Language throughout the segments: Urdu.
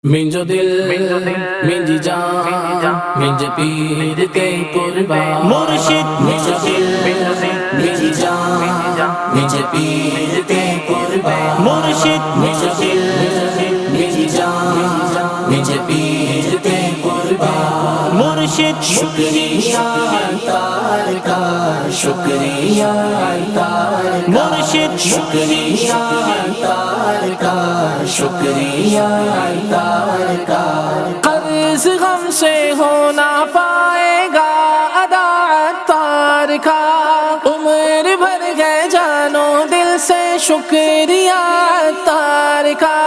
Minjo dil, minji jaan, minje peer ke qurban. Murshid, minjo dil, minji jaan, minje peer ke qurban. Murshid, minjo dil, minji jaan, minje peer ke qurban. Murshid, shukriya taar ka, shukriya taar ka. Murshid, shukriya taar ka, shukriya taar ka. قرض غم سے ہو نہ پائے گا ادا عطار کا، عمر بھر گئے جانو دل سے شکریہ عطار کا،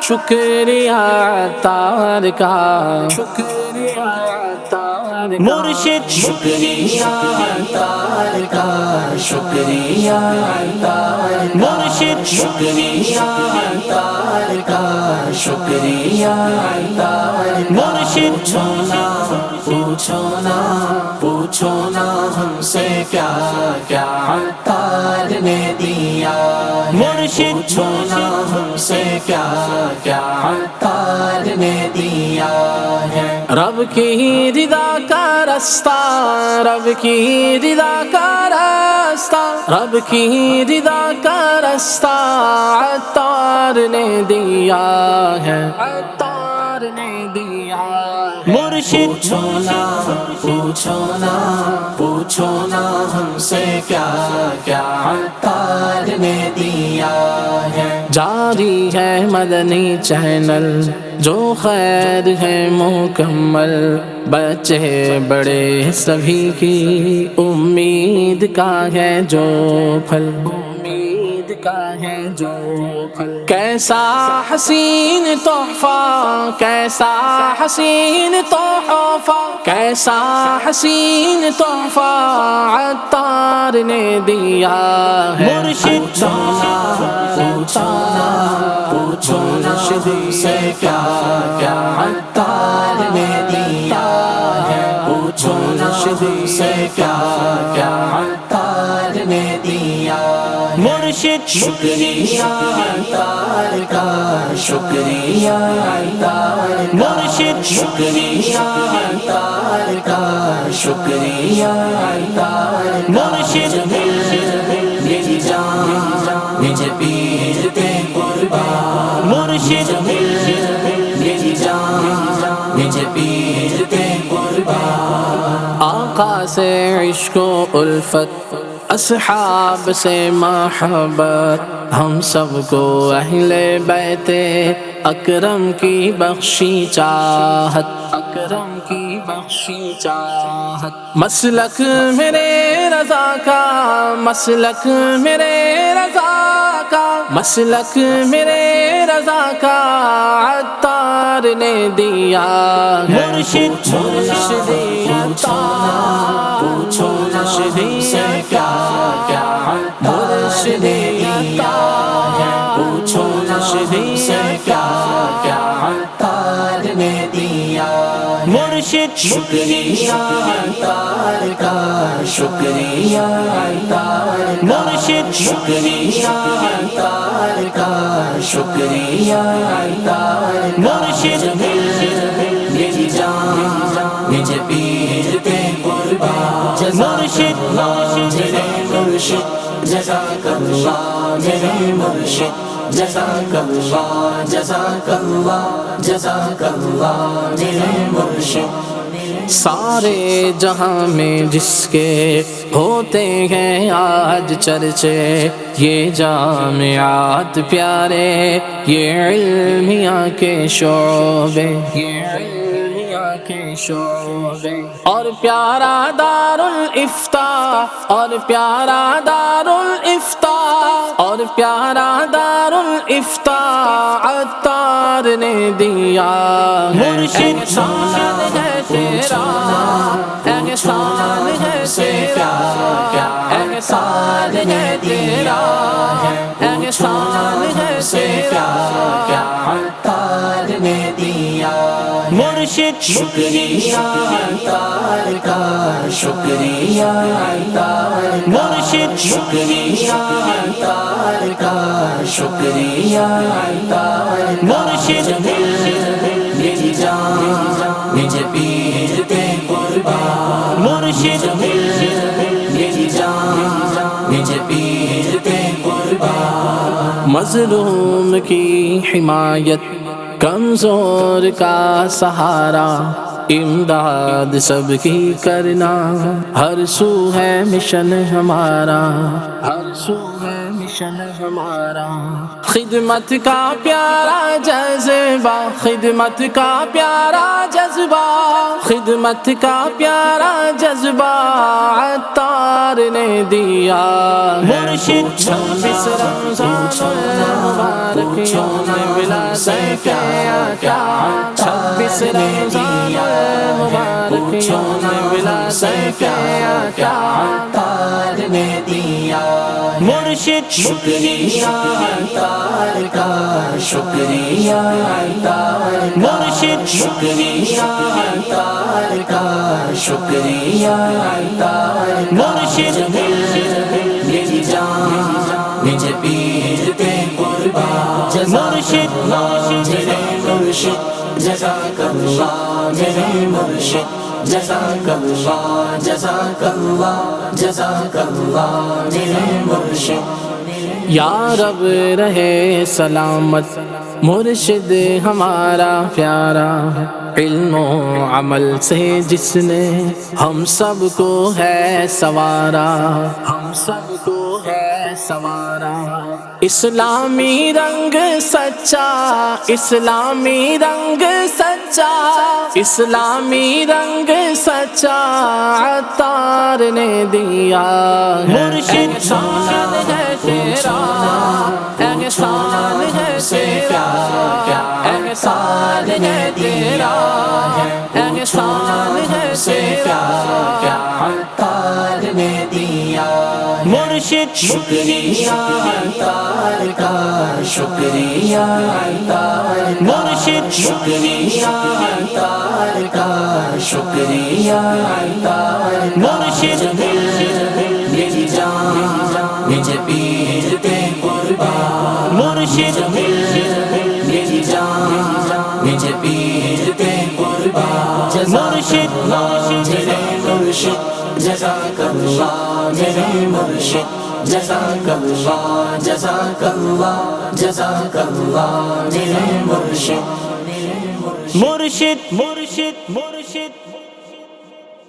شکریہ عطار کا، شکریہ عطار کا. مرشد شکریہ عطار کا، شکریہ عطار کا. مرشد شکریہ عطار کا، شکریہ عطار کا. مرشد پوچھو نا ہم سے کیا کیا عطار نے دیا. مرشد پوچھو نا ہم سے کیا کیا عطار نے دیا ہے. رب کی رضا کا راستہ، رب کی رضا کا راستہ، رب کی رضا کا راستہ عطار نے دیا ہے، عطار نے دیا ہے. مرشد پوچھو نا ہم سے کیا کیا عطار نے دیا ہے. جاری ہے مدنی چینل جو خیر ہے مکمل، بچے بڑے سبھی کی امید کا ہے جو پھل، امید کا ہے جو پھل. کیسا حسین تحفہ، کیسا حسین تحفہ، کیسا حسین تحفہ عطار نے دیا ہے. مرشد پوچھو نا ہم سے کیا کیا عطار نے دیا ہے. پوچھو نا ہم سے کیا کیا عطار نے دیا ہے. مرشد شکریہ عطار کا، شکریہ عطار کا. مرشد شکریہ عطار کا، شکریہ عطار کا. مرشد میری جان مجھے پیر کے قربان. مرشد میری جان مجھے پیر کے قربان. آقا سے عشق و الفت، اصحاب سے محبت، ہم سب کو اہل بیت اکرم کی بخشی چاہت، اکرم کی بخشی چاہت. مسلک میرے رضا کا، مسلک میرے رضا کا، مسلک میرے رضا کا عطار نے دیا. مرشد پوچھو نا ہم سے کیا کیا عطار نے دیا ہے. پوچھو نا ہم سے کیا کیا عطار نے دیا. مرشد شکریہ عطار کا، شکریہ عطار کا. مرشد شکریہ عطار کا، شکریہ عطار کا. مرشد میری جان مجھے پیر کے قربان. مرشد میرے مرشد جزاک اللہ، میرے مرشد جزاک اللہ، جزاک اللہ، جزاک اللہ میرے مرشد. سارے جہاں میں جس کے ہوتے ہیں آج چرچے، یہ جامعات پیارے، یہ علمیہ کے شعبے، یہ علمیہ کے شعبے. اور پیارا دار الافتاء، اور پیارا دار الافتاء، اور پیارا دار الافتاء عطار نے دیا. مرشد احسان ہے تیرا، احسان ہے تیرا، احسان ہے تیرا، احسان ہے تیرا عطار نے دیا. مرشد شکریہ عطار کا، شکریہ عطار کا. مرشد شکریہ عطار کا، شکریہ عطار کا. مرشد مجھے پیر دے قربان مرشد میری جان مجھے پیر دے قربان مظلوم کی حمایت کمزور کا سہارا امداد سب کی کرنا ہر سو ہے مشن ہمارا ہر سو ہے مشن ہمارا خدمت کا پیارا جذبہ خدمت کا پیارا جذبہ خدمت کا پیارا جذبہ عطار نے دیا مرشد 26 رمضان مبارک یوم ولادت آقا 26 رمضان مبارک یوم ولادت آقا عطار نے دیا مرشد شکریہ عطار کا شکریہ عطار مرشد شکریہ عطار کا شکریہ عطار مرشد میری جان مجھے پیر دے قربان مرشد میرے مرشد جزاک اللہ میرے مرشد جزاک اللہ جزاک اللہ جزاک اللہ میرے مرشد یا رب رہے سلامت مرشد ہمارا پیارا علم و عمل سے جس نے ہم سب کو ہے سوارا ہم سب کو ہے سوارا اسلامی رنگ سچا اسلامی رنگ سچا اسلامی رنگ سچا عطار نے دیا مرشد شان ہے تیرا احسان ہے تیرا احسان ہے تیرا احسان ہے تیرا عطار نے دیا مرشد شکریہ عطار کا شکریہ عطار مرشد شکریہ عطار کا شکریہ عطار مرشد میری جان مجھے پیر دے قربان مرشد میری جان مجھے پیر دے قربان مرشد میرے مرشد جزاک اللہ میرے مرشد جزاک اللہ جزاک اللہ جزاک اللہ میرے مرشد مرشد مرشد مرشد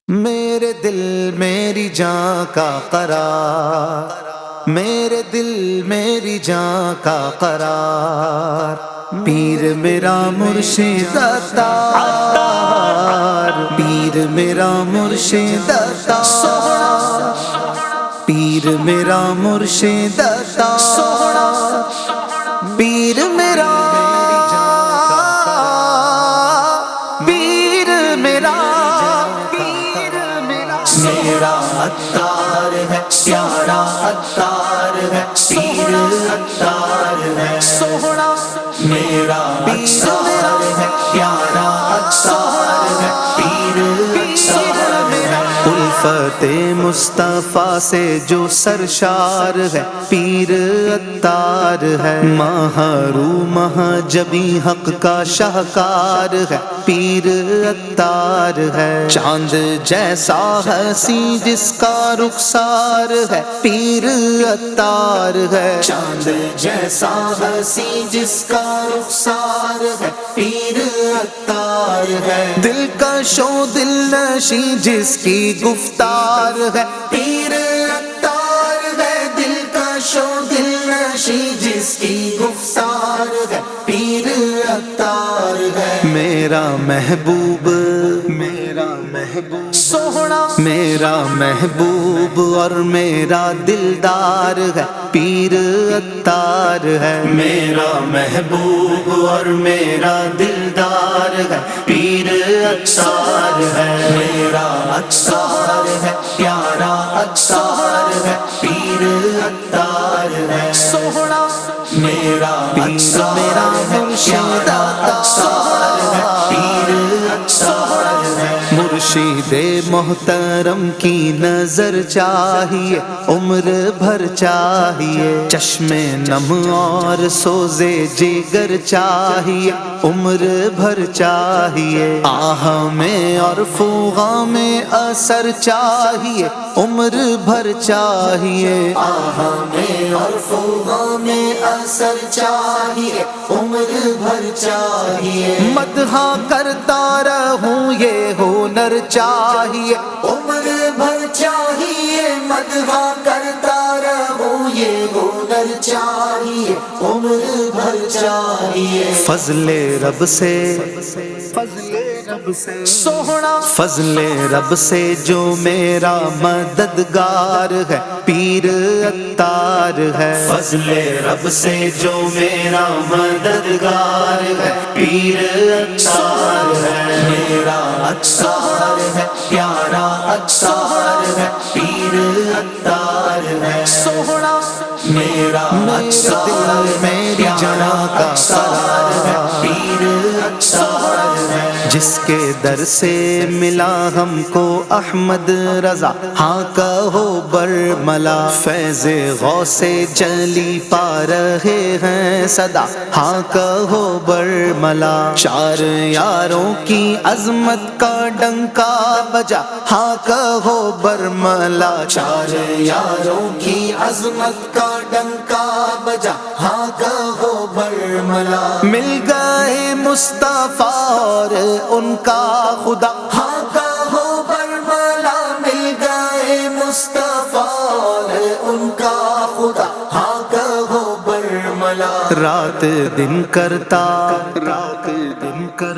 میرے دل میری جان کا قرار میرے دل میری جان کا قرار پیر میرا مرشد عطار پیر میرا مرشد عطار پیر میرا مرشد عطار پیر میرا میرا عطار ہے پیارا عطار ہے پیر عطار ہے سوہنا میرا عطار ہے پیارا عطار ہے پیر عطار ہے الفت مصطفیٰ سے جو سرشار ہے پیر عطار ہے محروم جبی حق کا شاہکار ہے پیر عطار ہے چاند جیسا حسین جس کا رخسار ہے پیر عطار ہے چاند جیسا حسین جس کا رخسار ہے پیر عطار ہے دل کا شو دل نشی جس کی گفتار ہے پیر عطار ہے دل کا شو دل نشی جس کی گفتار ہے پیر عطار ہے میرا محبوب سوہنا میرا محبوب اور میرا دلدار ہے پیر عطار ہے میرا محبوب اور میرا دلدار ہے پیر عطار ہے میرا عطار ہے پیارا عطار ہے پیر عطار ہے سوہنا میرا میرا مرشد عطار ہے پیر عطار ہے خورشید محترم کی نظر چاہیے، عمر بھر چاہیے، چشم نم اور سوزے جگر چاہیے، عمر بھر چاہیے، آہ میں اور فوغا میں اثر چاہیے، عمر بھر چاہیے، آہ میں اور فوغا میں اثر چاہیے، عمر بھر چاہیے، مدح کرتا رہوں یہ ہنر چاہیے، عمر بھر چاہیے، مدح کرتا رہوں یہ ہنر چاہیے، عمر بھر چاہیے، فضل رب سے سوہنا، فضل رب سے جو میرا مددگار ہے پیر عطار ہے، فضل رب سے جو میرا مددگار ہے پیر عطار ہے، میرا عطار ہے، پیارا عطار ہے، پیر عطار ہے، سوہنا میرا عطار ہے، پیارا عطار ہے، پیر عطار ہے، جس کے در سے ملا ہم کو احمد رضا، ہاں کہو برملا، فیض غوث جلی پا رہے ہیں صدا، ہاں کہو برملا، چار یاروں کی عظمت کا ڈنکا بجا، ہاں کہو برملا، چار یاروں کی عظمت کا ڈنکا بجا، ہاں کہو برملا، مل گئے مصطفیٰ اور ان کا خدا، ہاں کہو برملا، مل گئے مصطفیٰ اور ان کا خدا، ہاں کہو برملا، رات دن کرتا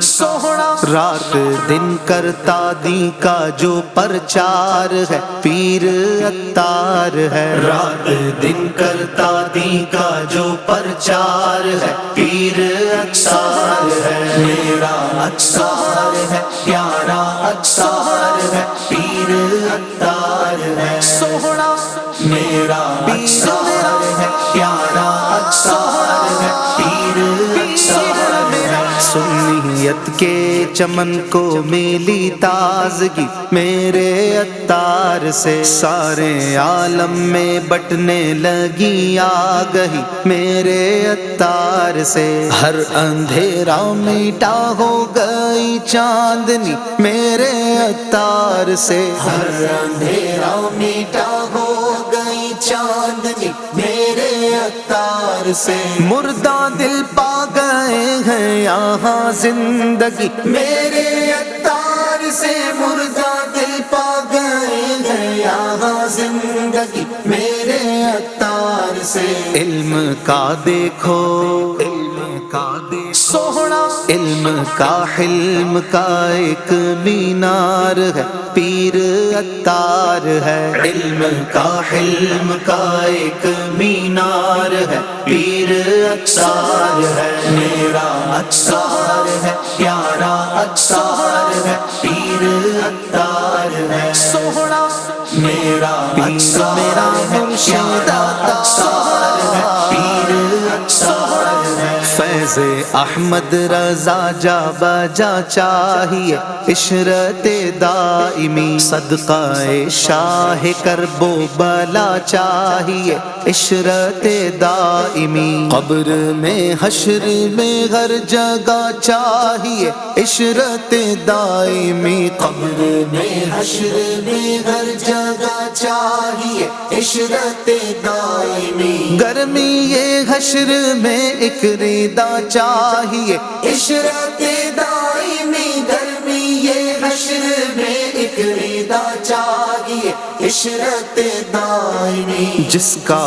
سوہنا، رات دن کرتا دی کا جو پرچار ہے پیر عطار ہے، رات دن کرتا دی کا جو پرچار ہے پیر عطار ہے، میرا عطار ہے، پیارا عطار ہے، پیر عطار ہے، سوہنا میرا عطار ہے، پیارا عطار ہے، پیر عطار ہے، سنیت کے چمن کو ملی تازگی میرے عطار سے، سارے عالم میں بٹنے لگی آگہی میرے عطار سے، ہر اندھیرا میٹا ہو گئی چاندنی میرے عطار سے، ہر اندھیرا میٹا ہو گئی چاندنی میرے عطار سے، مردہ دل پا گئے ہیں یہاں زندگی میرے عطار سے، مردہ دل پا گئے ہیں یہاں زندگی میرے عطار سے، علم کا دیکھو سوہنا، علم کا حلم کا ایک مینار ہے پیر عطار ہے، علم کا حلم کا ایک مینار ہے پیر عطار ہے، میرا عطار ہے، پیارا عطار ہے، پیر عطار ہے، سوہنا میرا عطار ہے، پیارا عطار ہے، پیر عطار ہے، فیض احمد رضا جا بجا چاہیے، عشرت دائمی صدقہ شاہ کرب و بلا چاہیے، عشرت دائمی قبر میں حشر میں ہر جگہ چاہیے، عشرت دائمی قبر میں حشر میں ہر جگہ چاہیے، عشرت دائمی گرمی یہ حشر میں ایک ریدا چاہیے، عشرت دائمی گرمی یہ حشر میں ایک ریدا چاہیے، عشرت دائمی، جس کا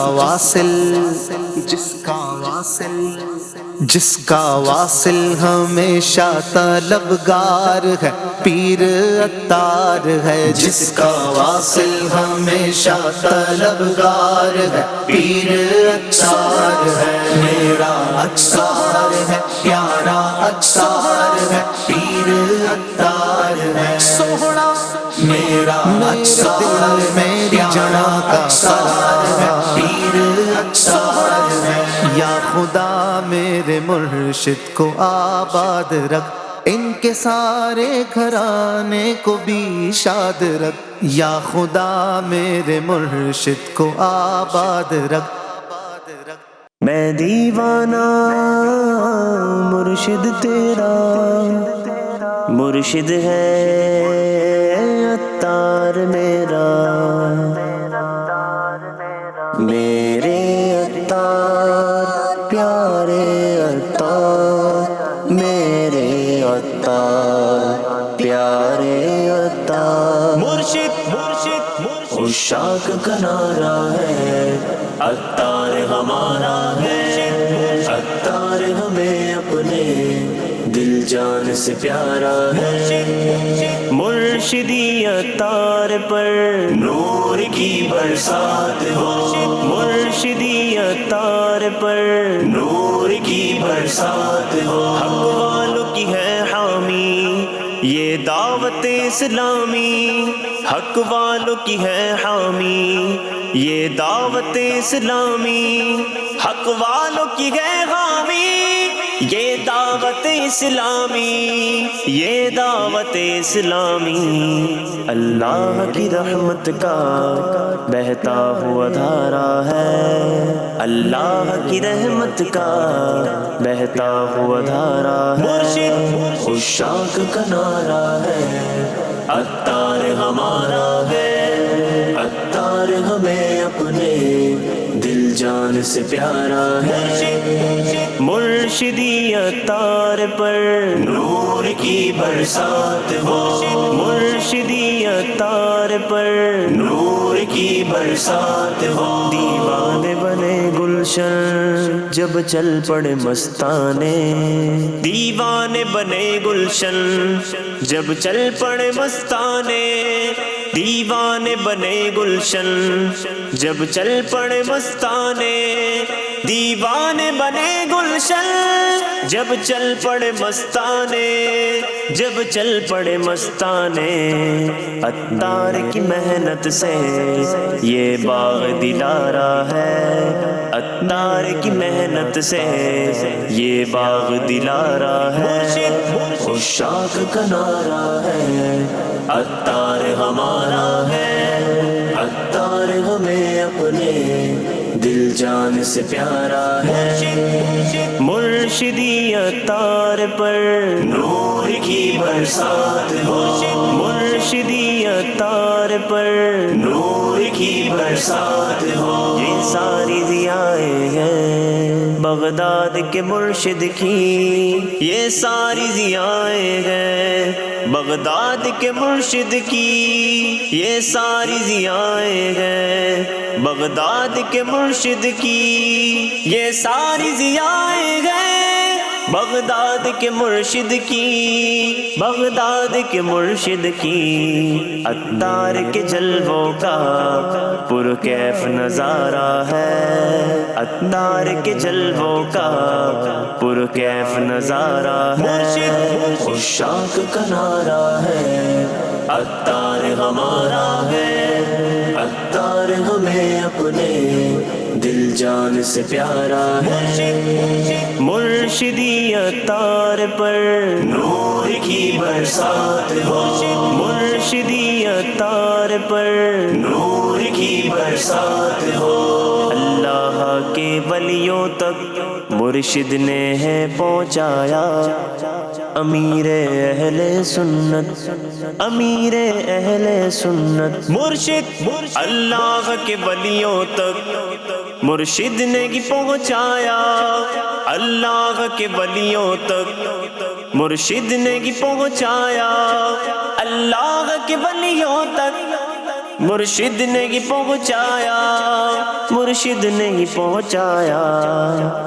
واصل ہمیشہ طلبگار ہے پیر عطار ہے، جس کا واصل ہمیشہ طلبگار ہے پیر عطار ہے، میرا عطار ہے، پیارا عطار ہے، پیر عطار ہے، سوہنا میرا عطار ہے، پیارا عطار ہے، پیر عطار ہے، یا خدا میرے مرشد کو آباد رکھ، ان کے سارے گھرانے کو بھی شاد رکھ، یا خدا میرے مرشد کو آباد رکھ۔ میں دیوانہ مرشد تیرا، مرشد ہے عطار میرا، میرے عطار پیارے عطار، میرے عطار پیارے عطار، مرشد مرشد مرشد عشاق کا نعرہ ہے، عطار ہمارا ہے، عطار ہمیں اپنے دل جان سے پیارا ہے، مرشدی عطار پر نور کی برسات ہو، مرشدی عطار پر نور کی برسات ہو، حق والوں کی ہے حامی یہ دعوت اسلامی، حق والوں کی ہے حامی یہ دعوت اسلامی، حق والوں کی ہے حامی یہ دعوت اسلامی، یہ دعوت اسلامی، اللہ کی رحمت کا بہتا ہوا دھارا ہے، اللہ کی رحمت کا بہتا ہوا دھارا ہے، مرشد عشاق کا نعرہ ہے، عطار ہمارا ہے، عطار ہمیں اپنے دل جان سے پیارا ہے، مرشدی عطار پر نور کی برسات ہو، مرشدی عطار پر نور کی برسات ہو، دیوانے بنے گلشن جب چل پڑے مستانے، دیوانے بنے گلشن جب چل پڑے مستانے، دیوانے بنے گلشن جب چل پڑے مستانے، دیوانے بنے گلشن جب چل پڑے مستانے، جب چل پڑے مستانے، عطار کی محنت سے یہ باغ دلارا ہے، عطار کی محنت سے یہ باغ دلارا ہے، عشاق کا نعرہ ہے، عطار ہمارا ہے، عطار ہمیں اپنے دل جان سے پیارا ہے، مرشدی عطار پر نور کی برسات ہو، مرشدی عطار پر نور کی برسات ہو، یہ ساری ضیائیں ہیں بغداد کے مرشد کی، یہ ساری ضیائیں ہیں بغداد کے مرشد کی، یہ ساری ضیائیں ہیں بغداد کے مرشد کی، یہ ساری ضیائیں ہیں بغداد کے مرشد کی، بغداد کے مرشد کی، عطار کے جلووں کا پرکیف نظارہ ہے، عطار کے جلووں کا پرکیف نظارہ ہے، عشاق کا نعرہ ہے، عطار ہمارا ہے، عطار ہمیں اپنے دل جان سے پیارا ہے، مرشدی عطار پر نور کی برسات ہو، مرشدی عطار پر نور کی برسات ہو، اللہ کے ولیوں تک مرشد نے ہے پہنچایا، امیر اہل سنت، امیر اہل سنت، مرشد اللہ کے ولیوں تک مرشد نے ہی پہنچایا، اللہ کے ولیوں تک مرشد نے ہی پہنچایا، اللہ کے ولیوں تک مرشد نے ہی پہنچایا، مرشد نے ہی پہنچایا،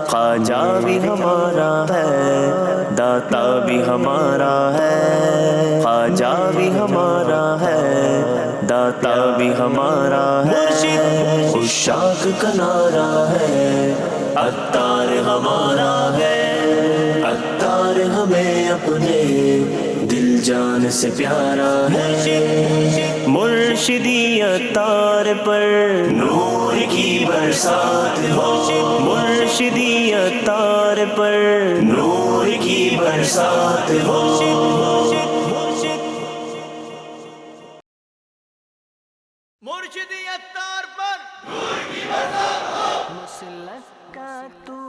خواجہ بھی ہمارا ہے، داتا بھی ہمارا ہے، خواجہ بھی ہمارا ہے، داتا بھی ہمارا ہے، عشاق کا نعرہ ہے، عطار ہمارا ہے، عطار ہمیں اپنے دل جان سے پیارا ہے، مرشدی عطار پر نور کی برسات ہو، مرشدی عطار پر نور کی برسات ہو۔ مرشدی عطار پر مسلک کا تو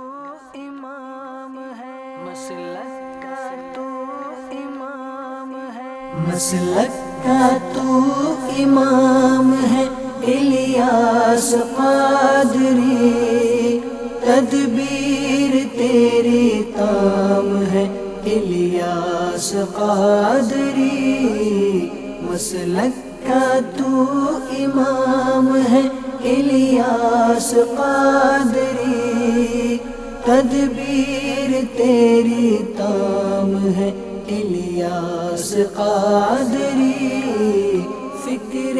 امام ہے، مسلک کا تو امام ہے، مسلک کا تو امام ہے، الیاس قادری تدبیر تیری تام ہے، الیاس قادری مسلک کا تو امام ہے، الیاس قادری تدبیر تیری تام ہے، الیاس قادری فکر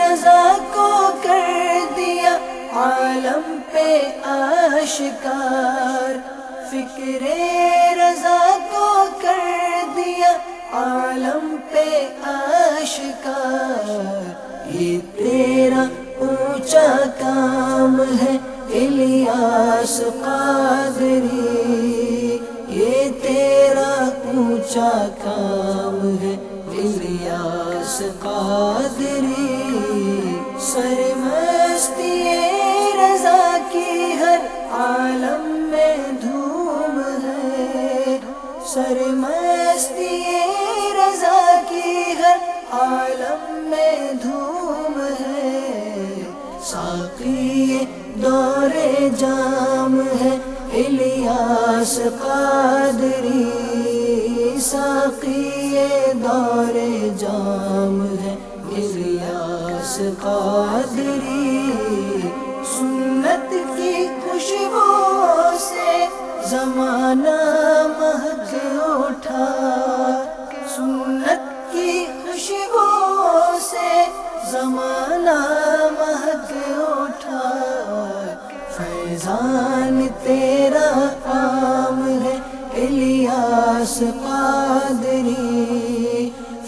رضا کو کر دیا عالم پہ آشکار، فکر رضا کو کر دیا عالم پہ آشکار، یہ تیرا اونچا کام ہے الیاس قادری، یہ تیرا اونچا کام ہے الیاس قادری، سرمستی رضا کی ہر عالم میں دھوم ہے، سرمستی رضا کی ہر عالم میں دھوم ہے، ساقی دور جام ہے الیاس قادری، ساقی دور جام ہے الیاس قادری، سنت کی خوشبو سے زمانہ مہک اٹھا، سنت کی خوشبو سے زمانہ مہک اٹھا، فیضان تیرا عام ہے الیاس قادری،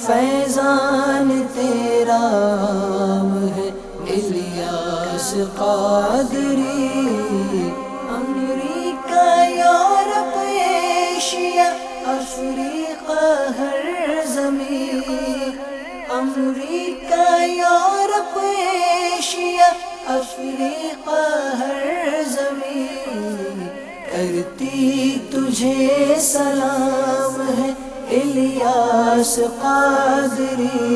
فیضان تیرا عام ہے الیاس قادری، امریکہ یورپ ایشیا افریقہ ہر زمین، امریکہ یورپ ایشیا افریقہ ہر زمین کرتی تجھے سلام ہے الیاس قادری،